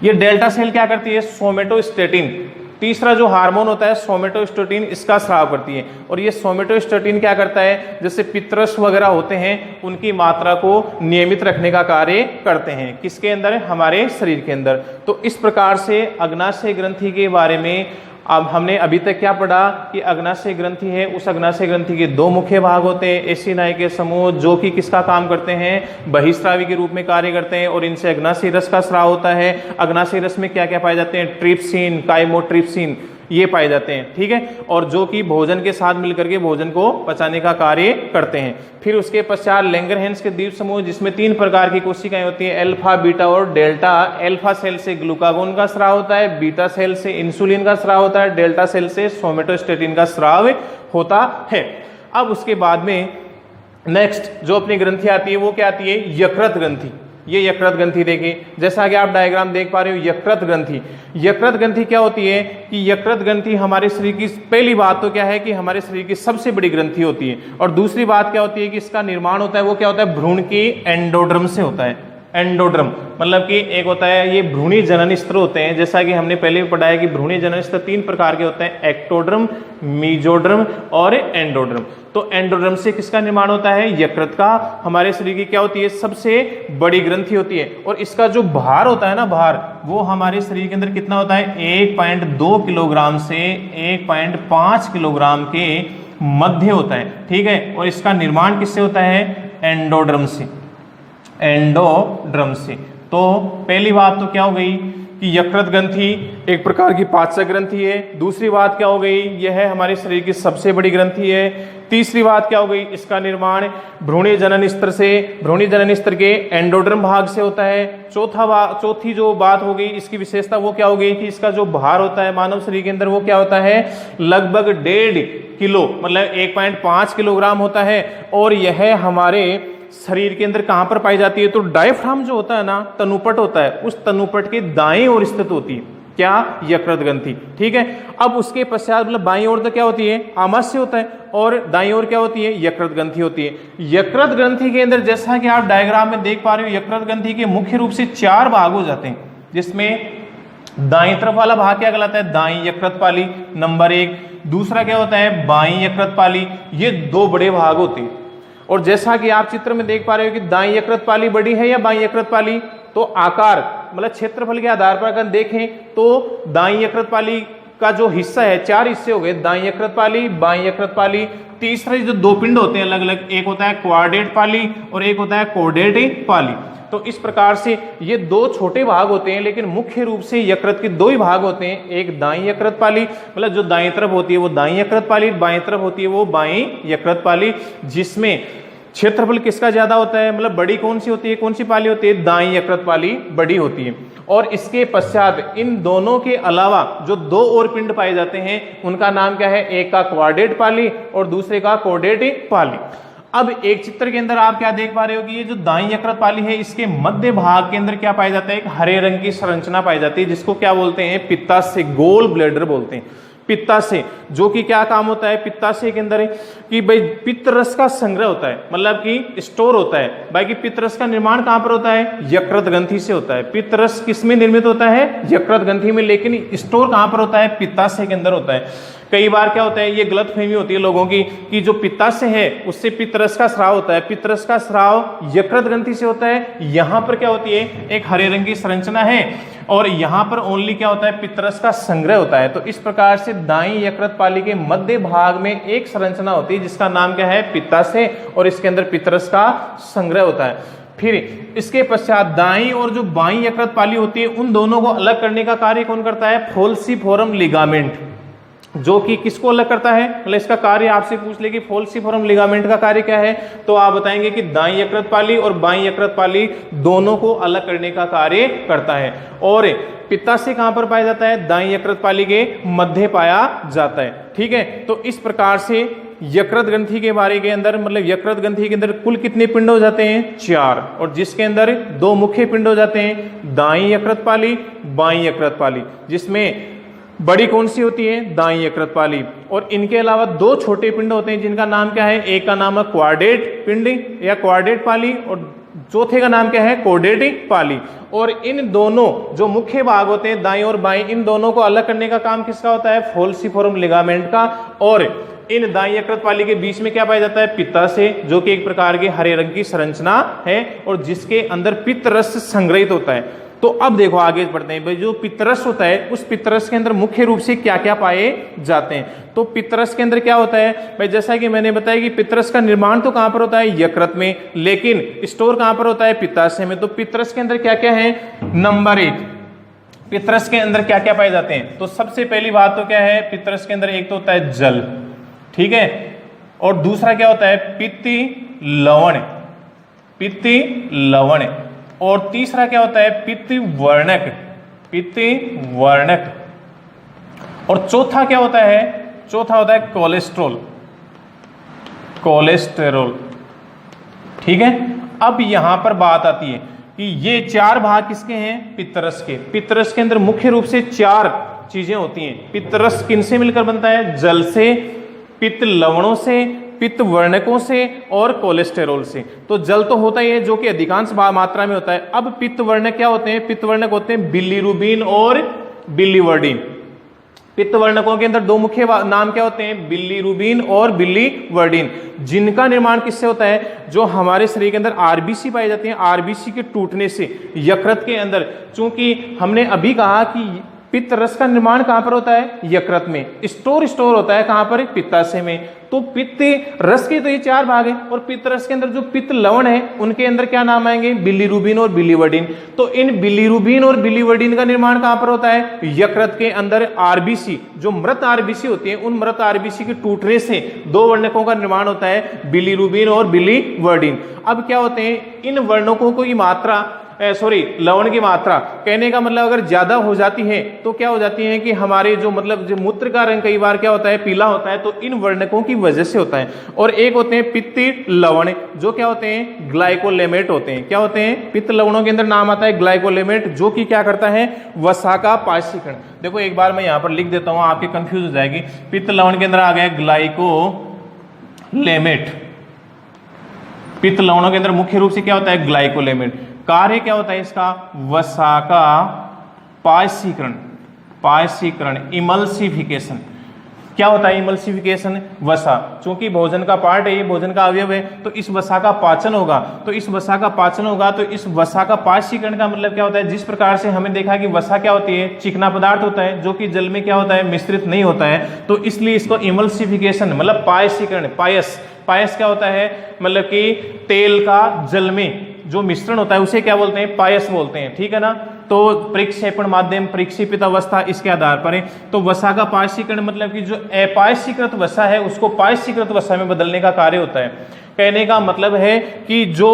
ये डेल्टा सेल क्या करती है, सोमेटोस्टेटिन, तीसरा जो हार्मोन होता है सोमेटोस्टेटिन, इसका स्राव करती है। और ये सोमेटोस्टेटिन क्या करता है, जैसे पित्रस वगैरह होते हैं उनकी मात्रा को नियमित रखने का कार्य करते हैं, किसके अंदर, हमारे शरीर के अंदर। तो इस प्रकार से अग्नाशय ग्रंथि के बारे में अब हमने अभी तक क्या पढ़ा कि अग्नाशय ग्रंथि है, उस अग्नाशय ग्रंथि के दो मुख्य भाग होते हैं, एसिनाई के समूह जो कि किसका काम करते हैं, बहिस्रावी के रूप में कार्य करते हैं, और इनसे अग्नाशय रस का स्राव होता है। अग्नाशय रस में क्या क्या पाए जाते हैं, ट्रिप्सिन, काइमोट्रिप्सिन, ये पाए जाते हैं। ठीक है। और जो कि भोजन के साथ मिलकर के भोजन को पचाने का कार्य करते हैं। फिर उसके पश्चात लैंगरहैंस के द्वीप समूह जिसमें 3 प्रकार की कोशिकाएं होती हैं, अल्फा, बीटा और डेल्टा। अल्फा सेल से ग्लूकागोन का स्राव होता है, बीटा सेल से इंसुलिन का स्राव होता है, डेल्टा सेल से सोमेटोस्टेटिन का स्राव होता है। अब उसके बाद में नेक्स्ट जो अपनी ग्रंथि आती है वो क्या आती है, यकृत ग्रंथि। ये यकृत ग्रंथि देखिए, जैसा कि आप डायग्राम देख पा रहे हो, यकृत ग्रंथि। यकृत ग्रंथि क्या होती है कि यकृत ग्रंथि हमारे शरीर की, पहली बात तो क्या है कि हमारे शरीर की सबसे बड़ी ग्रंथि होती है, और दूसरी बात क्या होती है कि इसका निर्माण होता है वो क्या होता है, भ्रूण के एंडोड्रम से होता है। एंडोड्रम मतलब कि एक होता है, ये भ्रूणी जनन स्तर होते हैं, जैसा कि हमने पहले भी पढ़ा है कि भ्रूणी जनन स्तर 3 प्रकार के होते हैं, एक्टोड्रम, मीजोड्रम और एंडोड्रम। तो एंडोड्रम से किसका निर्माण होता है, यकृत का। हमारे शरीर की क्या होती है, सबसे बड़ी ग्रंथि होती है, और इसका जो भार होता है ना, भार, वो हमारे शरीर के अंदर कितना होता है, 1.2 किलोग्राम से 1.5 किलोग्राम के मध्य होता है। ठीक है। और इसका निर्माण किससे होता है, एंडोड्रम से, एंडोड्रम से। तो पहली बात तो क्या हो गई कि यकृत ग्रंथि एक प्रकार की पाचक ग्रंथि है। दूसरी बात क्या हो गई, यह है हमारे शरीर की सबसे बड़ी ग्रंथि है। तीसरी बात क्या हो गई, इसका निर्माण भ्रूणी जनन स्तर से, भ्रूणी जनन स्तर के एंडोड्रम भाग से होता है। चौथी जो बात हो गई इसकी विशेषता वो क्या हो गई कि इसका जो भार होता है मानव शरीर के अंदर वो क्या होता है, लगभग 1.5 किलो, मतलब 1.5 किलोग्राम होता है। और यह हमारे शरीर के अंदर कहां पर पाई जाती है, तो डायफ्राम जो होता है ना, तनुपट होता है, उस तनुपट के दाएं ओर स्थित होती है, क्या, यकृत ग्रंथि। ठीक है। अब उसके पश्चात मतलब बाईं ओर तो क्या होती है, आमाशय होता है, और दाईं ओर क्या होती है, यकृत ग्रंथि होती है। यकृत ग्रंथि के अंदर जैसा कि आप डायग्राम में देख पा रहे हो, यकृत ग्रंथि के मुख्य रूप से 4 भाग हो जाते हैं, जिसमें दाईं तरफ वाला भाग क्या कहलाता है, दाईं यकृत पाली, नंबर 1। दूसरा क्या होता है, बाईं यकृत पाली। ये 2 बड़े भाग होते हैं। और जैसा कि आप चित्र में देख पा रहे हो कि दाईं यकृत पाली बड़ी है या बाईं यकृत पाली, तो आकार मतलब क्षेत्रफल के आधार पर अगर देखें तो दाईं यकृत पाली का जो हिस्सा है, 4 हिस्से हो गए, दाईं यकृत पाली, बाईं यकृत पाली। तीसरे जो 2 पिंड होते हैं अलग अलग, एक होता है क्वाड्रेट पाली और एक होता है कोडेट पाली। तो इस प्रकार से ये 2 छोटे भाग होते हैं, लेकिन मुख्य रूप से यकृत के 2 ही भाग होते हैं। एक दाईं यकृत पाली, मतलब जो दाईं तरफ होती है वो दाईं यकृत पाली, बाईं तरफ होती है वो बाईं यकृत पाली, जिसमें क्षेत्रफल किसका ज्यादा होता है, मतलब बड़ी कौन सी होती है, कौन सी पाली होती है, दाईं यकृत पाली बड़ी होती है। और इसके पश्चात इन दोनों के अलावा जो दो और पिंड पाए जाते हैं उनका नाम क्या है, एक का क्वाड्रेट पाली और दूसरे का कोडेट पाली। अब एक चित्र के अंदर आप क्या देख पा रहे हो कि ये जो दाईं यकृत पाली है इसके मध्य भाग के अंदर क्या पाया जाता है, एक हरे रंग की संरचना पाई जाती है जिसको क्या बोलते हैं, पित्ताशय, गोल ब्लैडर बोलते हैं। पित्ताशय जो कि क्या काम होता है पित्ताशय के अंदर कि भाई पित्त रस का संग्रह होता है, मतलब कि स्टोर होता है। बाकी पित्त रस का निर्माण कहां पर होता है, यकृत ग्रंथि से होता है। पित्त रस किस में निर्मित होता है, यकृत ग्रंथि में, लेकिन स्टोर कहां पर होता है, पित्ताशय के अंदर होता है। कई बार क्या होता है, ये गलतफहमी होती है लोगों की कि जो पित्ताशय है उससे पित्तरस का स्राव होता है, पित्तरस का स्राव यकृत ग्रंथि से होता है। यहां पर क्या होती है, एक हरे रंग की संरचना है और यहां पर ओनली क्या होता है, पित्तरस का संग्रह होता है। तो इस प्रकार से दाईं यकृत पाली के मध्य भाग में एक संरचना होती है जिसका नाम क्या है, पित्ताशय, और इसके अंदर पित्तरस का संग्रह होता है। फिर इसके पश्चात दाईं और जो बाईं यकृत पाली होती है उन दोनों को अलग करने का कार्य कौन करता है, फोल्सिफोरम लिगामेंट, जो कि किसको अलग करता है, मतलब इसका कार्य आपसे पूछ ले कि फोल्सिफोरम लिगामेंट का कार्य क्या है, तो आप बताएंगे कि दाईं यकृत पाली और बाईं यकृत पाली दोनों को अलग करने का कार्य करता है। और पित्ताशय कहां पर पाया जाता है, दाईं यकृत पाली के मध्य पाया जाता है। ठीक है, तो इस प्रकार से यकृत ग्रंथि के बारे के अंदर, मतलब यकृत ग्रंथि के अंदर कुल कितने पिंड हो जाते हैं, 4, और जिसके अंदर 2 मुख्य पिंड हो जाते हैं, दाईं यकृत पाली, बाईं यकृत पाली, जिसमें बड़ी कौन सी होती है, दाईं यकृत पाली। और इनके अलावा 2 छोटे पिंड होते हैं जिनका नाम क्या है, एक का नाम है क्वाड्रेट पिंड या क्वाड्रेट पाली और चौथे का नाम क्या है, कोडेट पाली। और इन दोनों जो मुख्य भाग होते हैं दाईं और बाईं, इन दोनों को अलग करने का काम किसका होता है, फोल्सिफोरम लिगामेंट का। और इन दाईं यकृत पाली के बीच में क्या पाया जाता है, पित्ताशय, जो कि एक प्रकार के हरे रंग की संरचना है और जिसके अंदर पित्त रस संग्रहित होता है। तो अब देखो आगे बढ़ते हैं भाई, जो पित्तरस होता है उस पित्तरस के अंदर मुख्य रूप से क्या क्या पाए जाते हैं। तो पित्तरस के अंदर क्या होता है भाई, जैसा कि मैंने बताया कि पित्तरस का निर्माण तो कहां पर होता है, यकृत में, लेकिन स्टोर कहां पर होता है, पित्ताशय में। तो पित्तरस के अंदर क्या क्या है, नंबर 1 पित्तरस के अंदर क्या क्या पाए जाते हैं। तो सबसे पहली बात तो क्या है, पित्तरस के अंदर एक तो होता है जल, ठीक है, और दूसरा क्या होता है, पित्ती लवण, पित्ती लवण, और तीसरा क्या होता है, पित्त वर्णक, पित्त वर्णक, और चौथा क्या होता है, चौथा होता है कोलेस्ट्रॉल, कोलेस्टेरोल। ठीक है, अब यहां पर बात आती है कि ये 4 भाग किसके हैं, पित्तरस के। पित्तरस के अंदर मुख्य रूप से 4 चीजें होती हैं। पित्तरस किनसे मिलकर बनता है, जल से, पित्त लवणों से, पित्त वर्णकों से और कोलेस्टेरोल से। तो जल तो होता ही है जो कि अधिकांश मात्रा में होता है। अब पित्त वर्णक क्या होते हैं, पित्त वर्णक होते हैं बिलीरुबिन और बिलीवर्डिन। पित्त वर्णकों के अंदर 2 मुख्य नाम क्या होते हैं, बिलीरुबिन और बिलीवर्डिन, जिनका निर्माण किससे होता है, जो हमारे शरीर के अंदर आरबीसी पाई जाती हैं, आरबीसी के टूटने से यकृत के अंदर। चूंकि हमने अभी कहा कि पित्त रस का निर्माण कहां पर होता है, यकृत में, स्टोर होता है कहां पर, पित्ताशय में। तो पित्त रस के तो ये 4 भाग हैं और पित्त रस के अंदर जो पित्त लवण है उनके अंदर क्या नाम आएंगे, बिलीरुबिन और बिलीवर्डिन। तो इन बिलीरुबिन और बिलीवर्डिन का निर्माण कहां पर होता है, यकृत के अंदर आरबीसी, जो मृत आरबीसी होती है, उन मृत आरबीसी के टूटने से 2 वर्णकों का निर्माण होता है, बिलीरुबिन और बिलीवर्डिन। अब क्या होते हैं, इन वर्णकों की मात्रा लवण की मात्रा, कहने का मतलब अगर ज्यादा हो जाती है तो क्या हो जाती है कि हमारे जो मतलब जो मूत्र का रंग कई बार क्या होता है, पीला होता है, तो इन वर्णकों की वजह से होता है। और एक होते हैं पित्त लवण, जो क्या होते हैं, ग्लाइकोलेमेट होते हैं। क्या होते हैं, पित्त लवणों के अंदर नाम आता है ग्लाइकोलेमेट, जो कि क्या करता है, वसा का पाचीकरण। देखो एक बार मैं यहां पर लिख देता हूं, आपके कंफ्यूज हो जाएगी। पित्त लवण के अंदर आ गया ग्लाइकोलेमेट। पित्त लवणों के अंदर मुख्य रूप से क्या होता है, ग्लाइकोलेमेट। कार्य क्या होता है इसका, वसा का पाचीकरण, पाचीकरण, इमल्सिफिकेशन। क्या होता है इमल्सिफिकेशन, वसा, चूंकि भोजन का पार्ट है, ये भोजन का अवयव है, तो इस वसा का पाचन होगा। तो इस वसा का पाचन होगा, तो इस वसा का पाचीकरण का मतलब क्या होता है, जिस प्रकार से हमें देखा कि वसा क्या होती है, चिकना पदार्थ होता है जो कि जल में क्या होता है, मिश्रित नहीं होता है। तो इसलिए इसको इमल्सिफिकेशन मतलब पाचीकरण, पायस, पायस क्या होता है, मतलब कि तेल का जल में जो मिश्रण होता है उसे क्या बोलते हैं, पायस बोलते हैं। ठीक है ना, तो परिक्षेपण माध्यम, परिक्षेपित अवस्था, इसके आधार पर है। तो वसा का पाचीकरण मतलब कि जो अपाचीकृत वसा है उसको पाचीकृत वसा में बदलने का कार्य होता है। कहने का मतलब है कि जो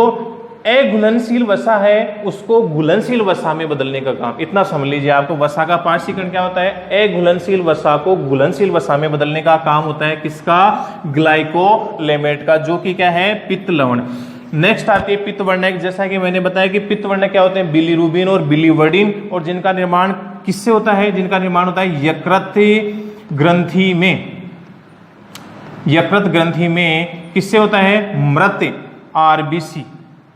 अघुलनशील वसा है उसको घुलनशील वसा में बदलने का काम, इतना समझ लीजिए। आपको वसा का पाठ्यक्रम क्या होता है, अघुलनशील वसा को घुलनशील वसा में बदलने का काम होता है किसका, ग्लाइकोलेमेट का, जो कि क्या है, पित्त लवण। नेक्स्ट आती है पित्तवर्णक। जैसा कि मैंने बताया कि पित्तवर्णक क्या होते हैं, बिलीरुबिन और बिलीवर्डिन, और जिनका निर्माण किससे होता है, जिनका निर्माण होता है यकृत ग्रंथि में। यकृत ग्रंथि में किससे होता है, मृत आरबीसी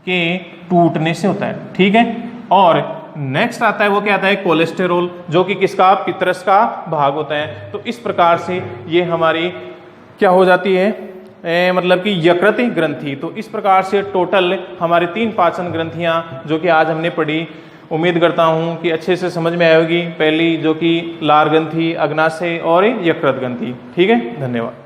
के टूटने से होता है, ठीक है। और नेक्स्ट आता है वो क्या आता है, कोलेस्टेरोल, जो कि किसका, पितरस का भाग होता है। तो इस प्रकार से ये हमारी क्या हो जाती है, मतलब कि यकृत ग्रंथि। तो इस प्रकार से टोटल हमारे 3 पाचन ग्रंथियां जो कि आज हमने पढ़ी, उम्मीद करता हूं कि अच्छे से समझ में आई होगी। पहली जो कि लार ग्रंथि, अग्नाशय और यकृत ग्रंथि, ठीक है। धन्यवाद।